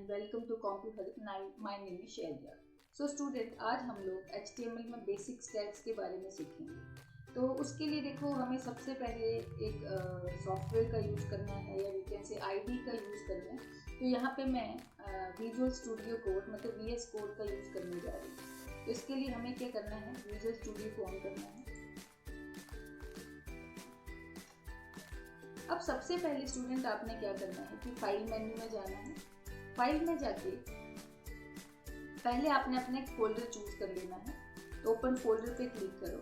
and welcome to CompuHealth. My name is Shailja. So student, आज हम लोग HTML में बेसिक टैग्स के बारे में सीखेंगे। तो उसके लिए देखो हमें सबसे पहले एक सॉफ्टवेयर का यूज़ करना है या वी कैन से ID का यूज़ करना है। तो यहाँ पे मैं विजुअल स्टूडियो कोड मतलब VS कोड का यूज़ करने जा रही हूँ। तो इसके लिए हमें क्या करना है, विजुअल स्टूडियो को ऑन करना है। अब सबसे पहले स्टूडेंट आपने क्या करना है कि फाइल मेन्यू में जाना है। फाइल में जाके पहले आपने अपना एक फोल्डर चूज कर लेना है। तो ओपन फोल्डर पे क्लिक करो,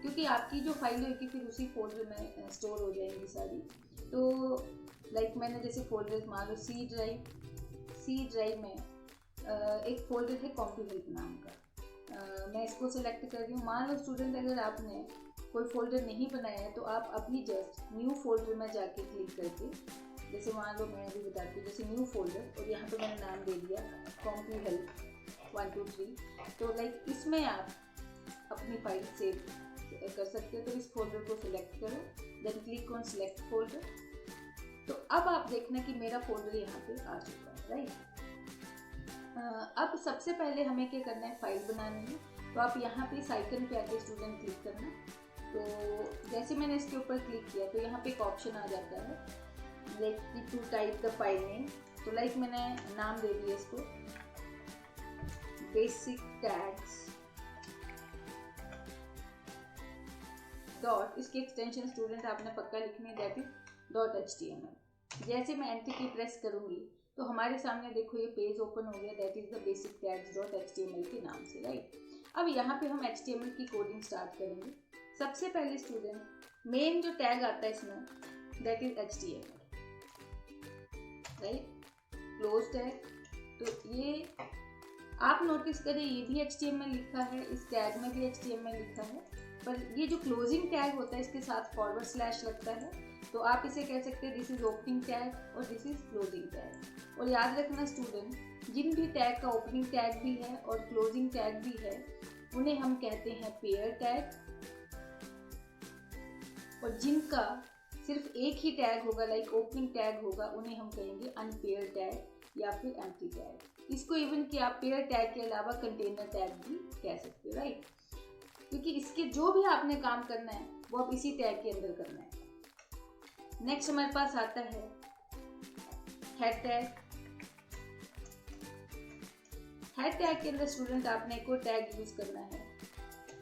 क्योंकि आपकी जो फाइल होगी फिर उसी फोल्डर में स्टोर हो जाएंगी सारी। तो लाइक मैंने जैसे फोल्डर मान लो सी ड्राइव में एक फोल्डर है CompuHealth नाम का। मैं इसको सिलेक्ट कर रही हूँ। मान लो स्टूडेंट अगर आपने कोई फोल्डर नहीं बनाया है तो आप अभी जस्ट न्यू फोल्डर में जाके क्लिक करके, जैसे मान लो मैं अभी बताती हूँ, जैसे न्यू फोल्डर और यहाँ पे मैंने नाम दे दिया CompuHealth 1 2 3। तो लाइक इसमें आप अपनी फाइल सेव कर सकते हो। तो इस फोल्डर को सिलेक्ट करो, then click on select folder. तो अब आप देखना कि मेरा फोल्डर यहाँ पे आ चुका है, राइट। अब सबसे पहले हमें क्या करना है, फाइल बनानी है। तो आप यहाँ पे इस आइकन पे आके स्टूडेंट क्लिक करना। तो जैसे मैंने इसके ऊपर क्लिक किया तो यहाँ पे एक ऑप्शन आ जाता है like to type the file name. तो लाइक मैंने नाम दे दिया इसको बेसिक टैग्स डॉट, इसकी एक्सटेंशन स्टूडेंट आपने पक्का लिखनी है, दैट इज .html। जैसे मैं एंटर की प्रेस करूंगी तो हमारे सामने देखो ये पेज ओपन हो गया, that is the basic tags .html के नाम से, राइट। अब यहाँ पे हम HTML की कोडिंग स्टार्ट करेंगे। सबसे पहले स्टूडेंट मेन जो टैग आता है इसमें that is HTML, right, close tag. तो ये आप नोटिस करें ये भी HTML लिखा है, इस टैग में भी HTML लिखा है, पर ये जो क्लोजिंग टैग होता है इसके साथ फॉरवर्ड स्लैश लगता है। तो आप इसे कह सकते हैं दिस इज ओपनिंग टैग और दिस इज क्लोजिंग टैग। और याद रखना स्टूडेंट, जिन भी टैग का ओपनिंग टैग भी है और क्लोजिंग टैग भी है उन्हें हम कहते हैं पेयर टैग, और जिनका सिर्फ एक ही टैग होगा लाइक ओपनिंग टैग होगा उन्हें हम कहेंगे अनपेयर टैग या फिर एम्प्टी टैग। इसको इवन कि आप पेयर टैग के अलावा कंटेनर टैग भी कह सकते हो, राइट, क्योंकि इसके जो भी आपने काम करना है वो आप इसी टैग के अंदर करना है। नेक्स्ट हमारे पास आता है हेड टैग। हेड टैग के अंदर स्टूडेंट आपने एक और टैग यूज करना है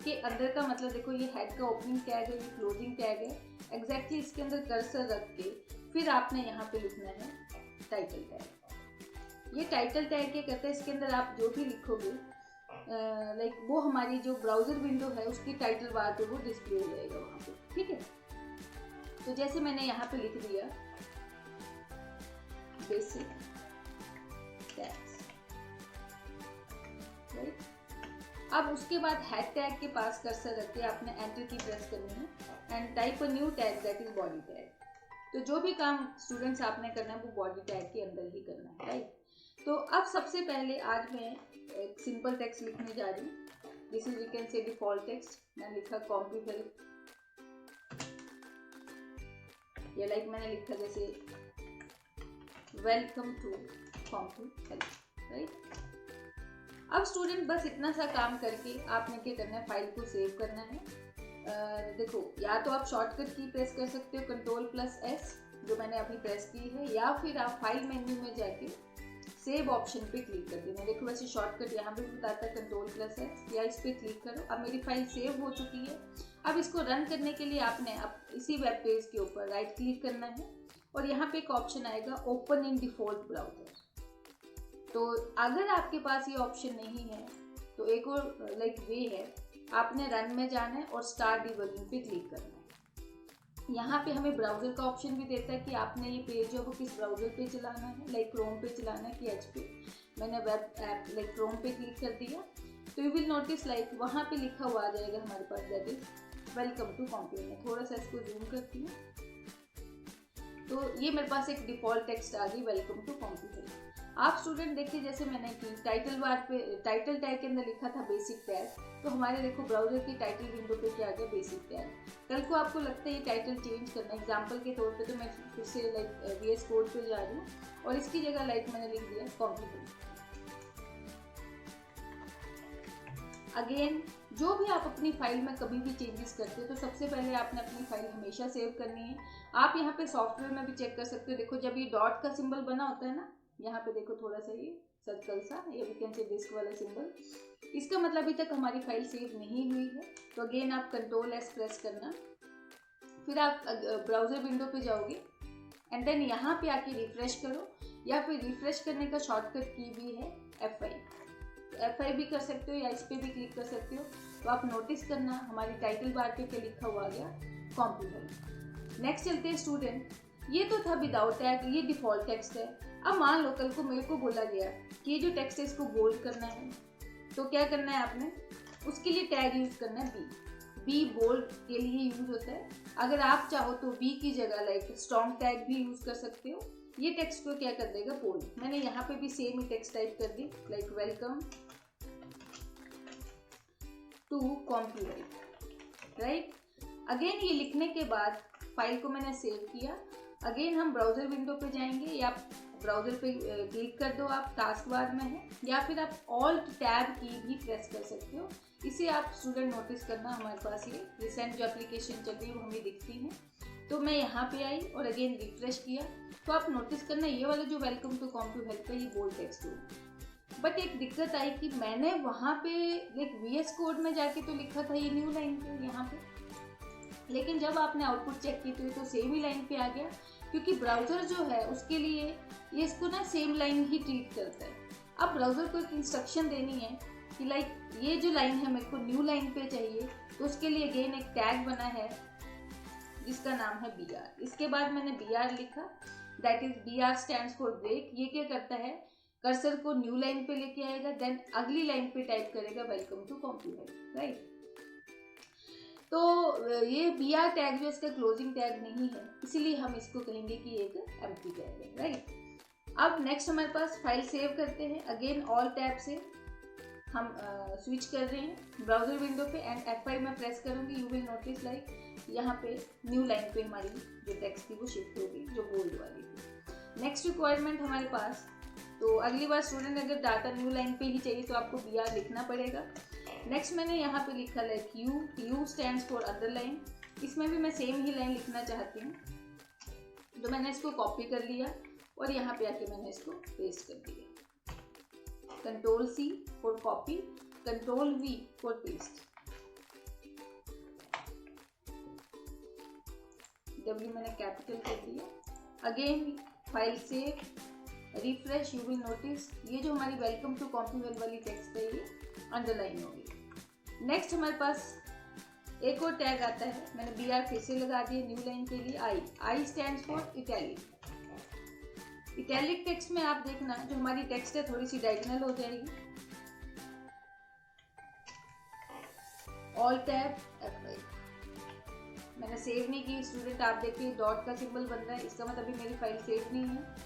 कि अंदर का मतलब देखो ये हेड का ओपनिंग टैग है, ये क्लोजिंग टैग है। एग्जैक्टली इसके अंदर कर्सर रख के फिर आपने यहाँ पे लिखना है टाइटल टैग। ये टाइटल टैग क्या करता है, इसके अंदर आप जो भी लिखोगे लाइक वो हमारी जो ब्राउजर विंडो है उसकी टाइटल बार पे वो डिस्प्ले हो जाएगा वहाँ पे, ठीक है। तो जैसे मैंने यहाँ पे लिख दिया बेसिक टैग्स, राइट। अब उसके बाद हेड टैग के पास कर्सर रख के आपने एंटर की प्रेस करनी है and type a new tag that is body tag. तो जो भी काम स्टूडेंट्स आपने करना है वो बॉडी टैग के अंदर ही करना है, राइट। तो अब सबसे पहले आज मैं एक सिंपल टेक्स्ट लिखने जा रही हूँ। This is you can say default text. मैं लिखा CompuHealth, या लाइक मैंने लिखा जैसे वेलकम टू CompuHealth, राइट। अब स्टूडेंट बस इतना सा काम करके आपने क्या करना है, फाइल को सेव करना है। देखो या तो आप शॉर्टकट की प्रेस कर सकते हो Ctrl+S जो मैंने अभी प्रेस की है, या फिर आप फाइल मेन्यू में जाके सेव ऑप्शन पे क्लिक कर देना। देखो वैसे शॉर्टकट यहाँ पे भी बताता है Ctrl+S, या इस पे क्लिक करो। अब मेरी फाइल सेव हो चुकी है। अब इसको रन करने के लिए आपने अब इसी वेब पेज के ऊपर राइट क्लिक करना है और यहाँ पे एक ऑप्शन आएगा ओपन इन डिफॉल्ट ब्राउजर। तो अगर आपके पास ये ऑप्शन नहीं है तो एक और लाइक वे है, आपने रन में जाना है और स्टार्ट डिबगिंग पे क्लिक करना है। यहाँ पे हमें ब्राउजर का ऑप्शन भी देता है कि आपने ये पेज जो वो किस ब्राउजर पे चलाना है, लाइक क्रोम पे चलाना है कि एच पे। मैंने वेब ऐप लाइक क्रोम पे क्लिक कर दिया तो यू विल नोटिस लाइक वहाँ पे लिखा हुआ आ जाएगा हमारे पास that is welcome to CompuHealth। मैं थोड़ा सा इसको जूम करती हूँ तो ये मेरे पास एक डिफॉल्ट टेक्स्ट आ गई वेलकम टू CompuHealth। आप स्टूडेंट देखिए, जैसे मैंने की टाइटल बार पे टाइटल टैग के अंदर लिखा था बेसिक टैग, तो हमारे देखो ब्राउजर की टाइटल विंडो पे क्या आ गया, बेसिक टैग। कल को आपको लगता है ये टाइटल चेंज करना, एग्जांपल के तौर पे, तो मैं फिर से लाइक VS कोड पे जा रही हूँ और इसकी जगह लाइक मैंने लिख दिया कॉम्प्लीमेंट। अगेन जो भी आप अपनी फाइल में कभी भी चेंजेस करते हो तो सबसे पहले आपने अपनी फाइल हमेशा सेव करनी है। आप यहाँ पे सॉफ्टवेयर में भी चेक कर सकते हो। देखो जब ये डॉट का सिंबल बना होता है ना, यहाँ पे देखो थोड़ा सा ये सर्कल सा, ये वी कैन से डिस्क वाला सिंबल, इसका मतलब अभी तक हमारी फाइल सेव नहीं हुई है। तो अगेन आप Ctrl+S प्रेस करना, फिर आप ब्राउजर विंडो पे जाओगे एंड देन यहाँ पे आके रिफ्रेश करो, या फिर रिफ्रेश करने का शॉर्टकट की भी है F5। F5 भी कर सकते हो या इस पे भी क्लिक कर सकते हो। तो आप नोटिस करना हमारी टाइटल बार पे क्या लिखा हुआ गया, कॉम्प्लीमेंट। नेक्स्ट चलते हैं स्टूडेंट, ये तो था विदाउट टैग, ये डिफॉल्ट टेक्स्ट है। अब मान लो कल को मेरे को बोला गया कि ये जो टेक्स्ट है इसको बोल्ड करना है, तो क्या करना है आपने, उसके लिए टैग यूज करना है बी बोल्ड के लिए यूज होता है। अगर आप चाहो तो बी की जगह लाइक स्ट्रॉन्ग टैग भी यूज कर सकते हो। ये टेक्स्ट को क्या कर देगा, बोल्ड। मैंने यहाँ पे भी सेम ही टेक्स्ट टाइप कर दी, like welcome to compliment, right. Again ये लिखने के बाद फाइल को मैंने सेव किया। अगेन हम ब्राउजर विंडो पे जाएंगे, या ब्राउजर पे क्लिक कर दो, आप टास्क बार में है, या फिर आप ऑल्ट टैब की भी प्रेस कर सकते हो। इसे आप स्टूडेंट नोटिस करना, हमारे पास ये रिसेंट जो एप्लीकेशन चल रही है वो हमें दिखती है। तो मैं यहाँ पे आई और अगेन रिफ्रेश किया, तो आप नोटिस करना ये वाला जो वेलकम टू कॉम्प्लीमेंट है ये बोल्ड टेक्स्ट हो। बट एक दिक्कत आई कि मैंने वहाँ पे लाइक VS कोड में जाके तो लिखा था ये न्यू लाइन पे यहाँ पे, लेकिन जब आपने आउटपुट चेक की तो सेम ही लाइन पे आ गया, क्योंकि ब्राउजर जो है उसके लिए ये इसको ना सेम लाइन ही ट्रीट करता है। अब ब्राउजर को एक इंस्ट्रक्शन देनी है कि लाइक ये जो लाइन है मेरे को न्यू लाइन पे चाहिए, तो उसके लिए अगेन एक टैग बना है जिसका नाम है BR। इसके बाद मैंने BR लिखा, that is BR stands for break. ये क्या करता है, कर्सर को न्यू लाइन पे लेके आएगा, देन अगली लाइन पे टाइप करेगा वेलकम टू कॉम्प्लीमेंट, राइट। तो ये BR टैग जो इसका क्लोजिंग टैग नहीं है, इसीलिए हम इसको कहेंगे कि एक एम्प्टी टैग है, राइट। अब नेक्स्ट हमारे पास फाइल सेव करते हैं। अगेन ऑल टैब से हम स्विच कर रहे हैं ब्राउजर विंडो पे एंड F5 में प्रेस करूंगी। यू विल नोटिस लाइक यहाँ पे न्यू लाइन पे हमारी जो टेक्स्ट थी वो शिफ्ट होगी, जो बोल्ड वाली थी। नेक्स्ट रिक्वायरमेंट हमारे पास, तो अगली बार स्टूडेंट अगर डाटा न्यू लाइन पे ही चाहिए तो आपको BR लिखना पड़ेगा। नेक्स्ट मैंने यहाँ पे लिखा like U stands for underline. इसमें भी मैं सेम ही लाइन लिखना चाहती हूँ, तो मैंने इसको कॉपी कर लिया और यहाँ पे आके मैंने इसको पेस्ट कर दिया। Ctrl+C for copy, Ctrl+V for paste. W मैंने कैपिटल कर दिया। Again file save, refresh, you will notice ये जो हमारी वेलकम टू कॉम्प्लीमेंट वाली टेक्स्ट है ये अंडरलाइन होगी। नेक्स्ट हमारे पास एक और टैग आता है, मैंने BR फिर से लगा दिया न्यू लाइन के लिए। I stands for italic. Italic text में आप देखना जो हमारी टेक्स्ट है थोड़ी सी डायगोनल हो जाएगी। All tab F5। मैंने सेव नहीं की स्टूडेंट, आप देखिए डॉट का सिंबल बन रहा है, इसका मतलब अभी मेरी फाइल सेव नहीं है।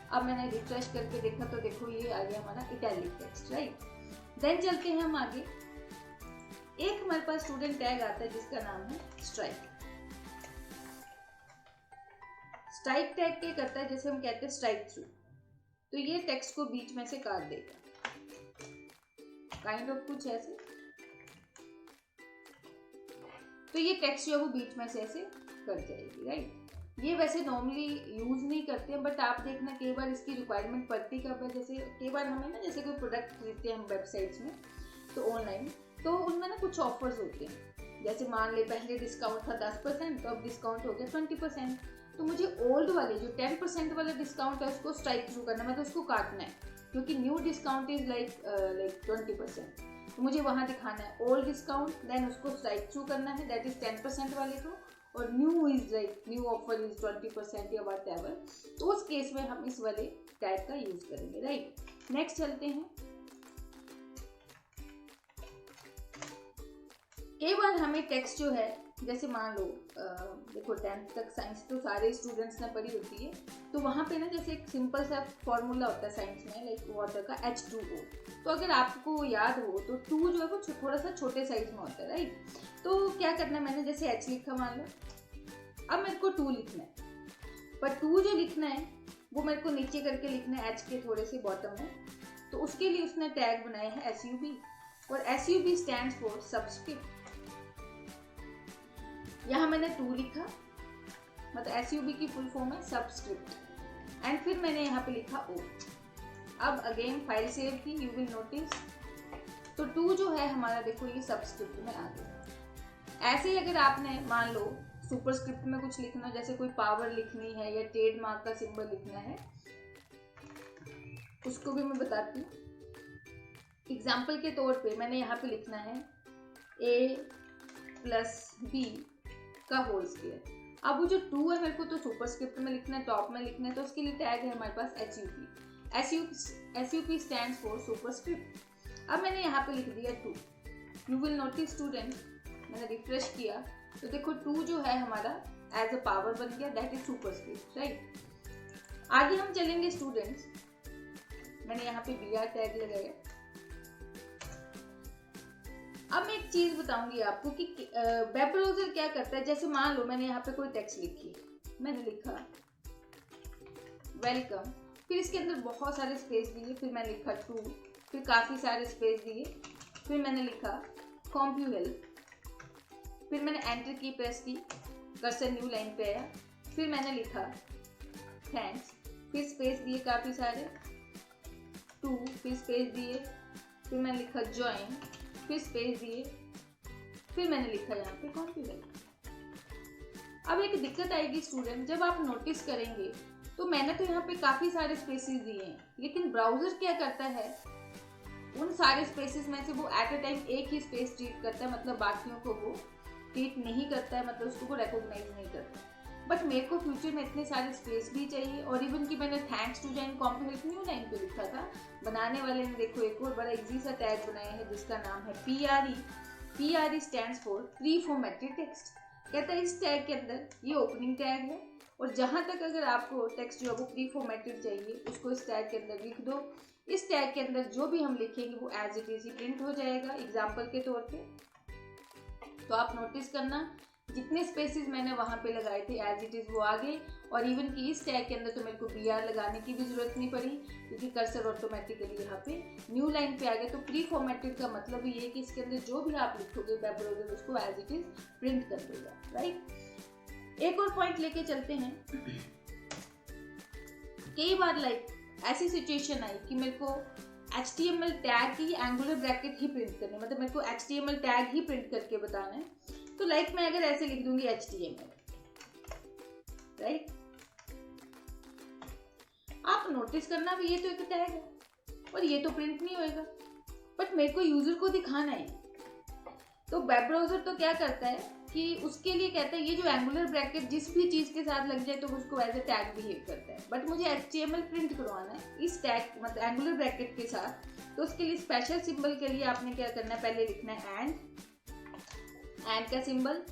अब मैंने रिफ्रेश करके देखा तो देखो ये आ गया हमारा इटैलिक टेक्स्ट, राइट। देन चलते हैं हम आगे। एक हमारे पास स्टूडेंट टैग आता है जिसका नाम है स्ट्राइक। स्ट्राइक टैग क्या करता है, जैसे हम कहते हैं स्ट्राइक थ्रू, तो ये टेक्स्ट को बीच में से काट देगा, काइंड ऑफ कुछ ऐसे। तो ये टेक्स्ट जो है वो बीच में से ऐसे कट जाएगी, राइट। ये वैसे नॉर्मली यूज नहीं करते हैं, बट आप देखना कई बार इसकी रिक्वायरमेंट पड़ती कब है। जैसे कई बार हमें ना, जैसे कोई प्रोडक्ट खरीदते हैं हम वेबसाइट्स में, तो ऑनलाइन, तो उनमें ना कुछ ऑफर्स होते हैं। जैसे मान ले पहले डिस्काउंट था 10%, तो अब डिस्काउंट हो गया 20%। तो मुझे ओल्ड वाले जो 10% वाला डिस्काउंट है उसको स्ट्राइक थ्रू करना है, मतलब उसको काटना है, क्योंकि न्यू डिस्काउंट इज लाइक 20%। तो मुझे वहाँ दिखाना है ओल्ड डिस्काउंट, देन उसको स्ट्राइक थ्रू करना है, दैट इज 10% वाले को, और new is like new offer is 20% या वट एवर। तो उस केस में हम इस वाले टैग का यूज करेंगे, राइट। नेक्स्ट चलते हैं। कई बार हमें टेक्स्ट जो है जैसे मान लो देखो 10th तक साइंस तो सारे स्टूडेंट्स ने पढ़ी होती है, तो वहाँ पे ना जैसे एक सिंपल सा फॉर्मूला होता है साइंस में, लाइक वाटर का H2O। तो अगर आपको याद हो तो 2 जो है वो थोड़ा सा छोटे साइज में होता है, राइट। तो क्या करना है, मैंने जैसे H लिखा मान लो, अब मेरे को 2 लिखना है, पर 2 जो लिखना है वो मेरे को नीचे करके लिखना है H के थोड़े से बॉटम में। तो उसके लिए उसने टैग बनाया है SUB, और SUB स्टैंड्स फॉर सबस्क्रिप्ट। यहाँ मैंने 2 लिखा, मतलब SUB की फुल फॉर्म है सबस्क्रिप्ट, एंड फिर मैंने यहाँ पे लिखा O। अब अगेन फाइल सेव की, यू विल नोटिस तो 2 जो है हमारा देखो ये सबस्क्रिप्ट में आ गया। ऐसे ही अगर आपने मान लो सुपरस्क्रिप्ट में कुछ लिखना, जैसे कोई पावर लिखनी है या ट्रेडमार्क का सिंबल लिखना है, उसको भी मैं बताती हूँ। एग्जाम्पल के तौर पे मैंने यहाँ पे लिखना है A+B का होल स्क्वायर। अब वो जो 2 है मेरे को तो सुपरस्क्रिप्ट में लिखना है, टॉप में लिखना है, तो उसके लिए टैग है हमारे पास SUP स्टैंड्स फॉर सुपरस्क्रिप्ट। अब मैंने यहाँ पे लिख दिया 2। यू विल नोटिस स्टूडेंट, मैंने रिफ्रेश किया तो देखो 2 जो है हमारा एज अ पावर बन गया, दैट इज सुपरस्क्रिप्ट, राइट। आगे हम चलेंगे स्टूडेंट्स, मैंने यहाँ पे BR टैग लगाया। अब मैं एक चीज बताऊंगी आपको कि वेब ब्राउजर क्या करता है। जैसे मान लो मैंने यहाँ पे कोई टेक्स्ट लिखी, मैंने लिखा वेलकम, फिर इसके अंदर बहुत सारे स्पेस दिए, फिर मैंने लिखा टू, फिर काफी सारे स्पेस दिए, फिर मैंने लिखा कॉम्प्यूहेल्प, फिर मैंने एंटर की प्रेस की, कर्सर न्यू लाइन पे आया, फिर मैंने लिखा थैंक्स, फिर स्पेस दिए काफी सारे, 2, फिर स्पेस दिए, फिर मैंने लिखा ज्वाइन, फिर स्पेस दिए, फिर मैंने लिखा यहाँ पे कॉम्प्यूहेल्प। अब एक दिक्कत आएगी स्टूडेंट, जब आप नोटिस करेंगे तो मैंने तो यहाँ पे काफी सारे स्पेसेस दिए हैं, लेकिन ब्राउजर क्या करता है, उन सारे स्पेसेस में से वो एट अ टाइम एक ही स्पेस ट्रीट करता है, मतलब बाकियों को वो ट्रीट नहीं करता है, मतलब उसको रिकॉग्नाइज नहीं करता। बट मेरे को फ्यूचर में इतने सारे स्पेस भी चाहिए, और इवन कि मैंने thanks to join CompuHelp new line पे लिखा था, बनाने वाले ने देखो एक और बड़ा इजी सा टैग बनाया है जिसका नाम है PRE। PRE stands for pre formatted text. कहता है इस टैग के अंदर ये ओपनिंग टैग है, और जहां तक अगर आपको टेक्स्ट जो है वो प्री फॉर्मेटेड चाहिए उसको इस टैग के अंदर लिख दो। इस टैग के अंदर जो भी हम लिखेंगे वो एज इट इज ही प्रिंट हो जाएगा, एग्जाम्पल के तौर पे। तो आप नोटिस करना जितने स्पेसेस मैंने वहां पे लगाए थे एज इट इज वो आ गए, और इवन कि इस टैग के अंदर तो मेरे को BR लगाने की भी जरूरत नहीं पड़ी, क्योंकि कर्सर ऑटोमेटिकली यहाँ पे न्यू लाइन पे आ गया। तो प्री फॉर्मेटेड का मतलब ये है कि इसके अंदर जो भी आप लिखोगे वेब ब्राउजर उसको एज इट इज प्रिंट कर देगा, राइट। एक और पॉइंट लेके चलते हैं। कई बार लाइक ऐसी सिचुएशन आई कि मेरे को HTML टैग की एंगुलर ब्रैकेट ही प्रिंट करनी, मतलब मेरे को HTML टैग ही प्रिंट करके बताना है। तो लाइक मैं अगर ऐसे लिख दूंगी HTML, राइट, आप नोटिस करना भी ये तो एक टैग है और ये तो प्रिंट नहीं होएगा, बट मेरे को यूजर को दिखाना है। तो वेब ब्राउजर तो क्या करता है कि उसके लिए कहता है ये जो एंगुलर ब्रैकेट जिस भी चीज के साथ लग जाए तो उसको एज ए टैग बिहेव करता है, बट मुझे HTML प्रिंट करवाना है इस टैग मतलब एंगुलर ब्रैकेट के साथ। तो उसके लिए स्पेशल सिंबल के लिए आपने क्या करना है, पहले लिखना है एंड का सिंबल।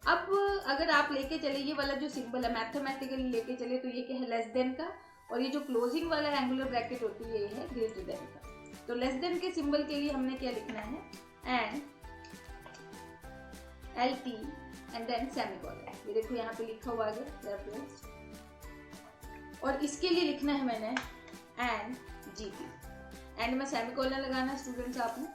अब अगर आप लेके चले ये वाला जो सिंबल है मैथमेटिकली लेके चले तो ये क्या है, लेस देन का, और ये जो क्लोजिंग वाला एंगुलर ब्रैकेट होती है ये है ग्रेटर देन का। तो लेस देन के सिंबल के लिए हमने क्या लिखना है, and LT and then semicolon. ये देखो यहाँ पे लिखा हुआ है रेफरेंस, और इसके लिए लिखना है मैंने एंड GT, एंड में सेमीकोलन लगाना स्टूडेंट्स आपने।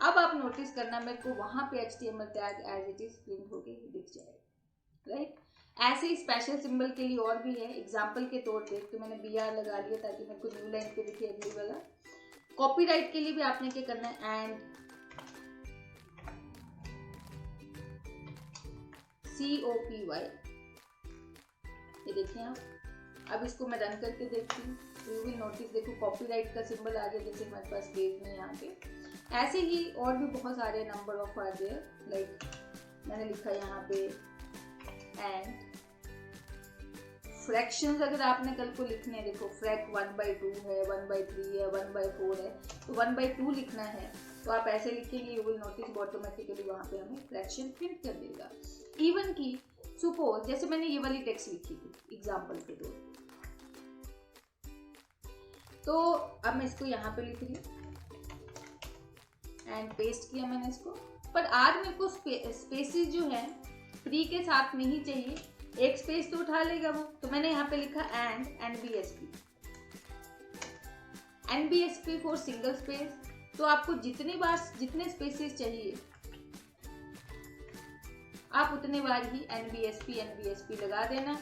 अब आप नोटिस करना मेरे को वहां पे HTML tag as it is print होके दिख जाएगा, राइट। ऐसे ही स्पेशल सिंबल के लिए और भी है, एग्जांपल के तौर पे तो मैंने BR लगा लिया ताकि मेरे को न्यू लाइन पे दिखे अगली वाला। कॉपीराइट के लिए भी आपने क्या करना है, एंड COPY, ये देखिए आप। अब इसको मैं रन करके देखती हूँ तो यू विल नोटिस देखो कॉपीराइट का सिंबल आ गया जैसे हमारे पास पेज में यहाँ पे। ऐसे ही और भी बहुत सारे number of are there, like मैंने लिखा यहाँ पे एंड फ्रैक्शंस अगर आपने कल को लिखने हैं, देखो फ्रैक 1/2 है, 1/3 है, 1/4 है, तो 1/2 लिखना है। तो आप ऐसे लिखेंगे, यू विल नोटिस ऑटोमेटिकली वहाँ पे हमें फ्रैक्शन प्रिंट कर देगा। इवन की सपोज जैसे मैंने ये वाली टेक्स्ट लिखी थी एग्जाम्पल के तौर पे, तो अब मैं इसको यहाँ पे लिख रही हूँ एंड पेस्ट किया मैंने इसको। पर आज मेरे को स्पेसेस जो है प्री के साथ में ही चाहिए, एक स्पेस तो उठा लेगा वो, तो मैंने यहाँ पे लिखा and NBSP for single space. तो आपको जितने स्पेसेस चाहिए आप उतने बार ही NBSP लगा देना।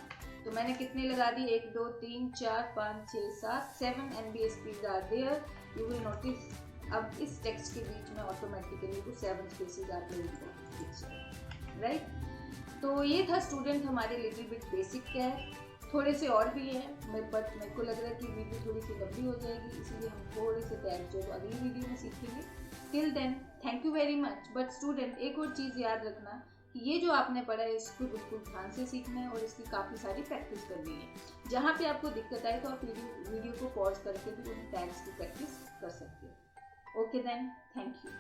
तो मैंने कितने लगा दी, 1 2 3 4 5 6 7 7 NBSPs are there. You will notice अब इस टेक्स्ट के बीच में ऑटोमेटिकली वो 7 स्पेसेस आप लोगों को दिख जाए, राइट। तो ये था स्टूडेंट हमारे लिटिल बिट बेसिक क्या है, थोड़े से और भी है बट मेरे को लग रहा है कि वीडियो थोड़ी सी लंबी हो जाएगी, इसीलिए हम थोड़े से टैग जो अगली वीडियो में सीखेंगे। Till then thank you very much. But student एक और चीज़ याद रखना कि ये जो आपने पढ़ा है इसको बिल्कुल ध्यान से सीखना है और इसकी काफ़ी सारी प्रैक्टिस करनी है। जहाँ पे आपको दिक्कत आए तो आप वीडियो को पॉज करके भी उन टैग्स की प्रैक्टिस कर सकते हो। Okay then, thank you.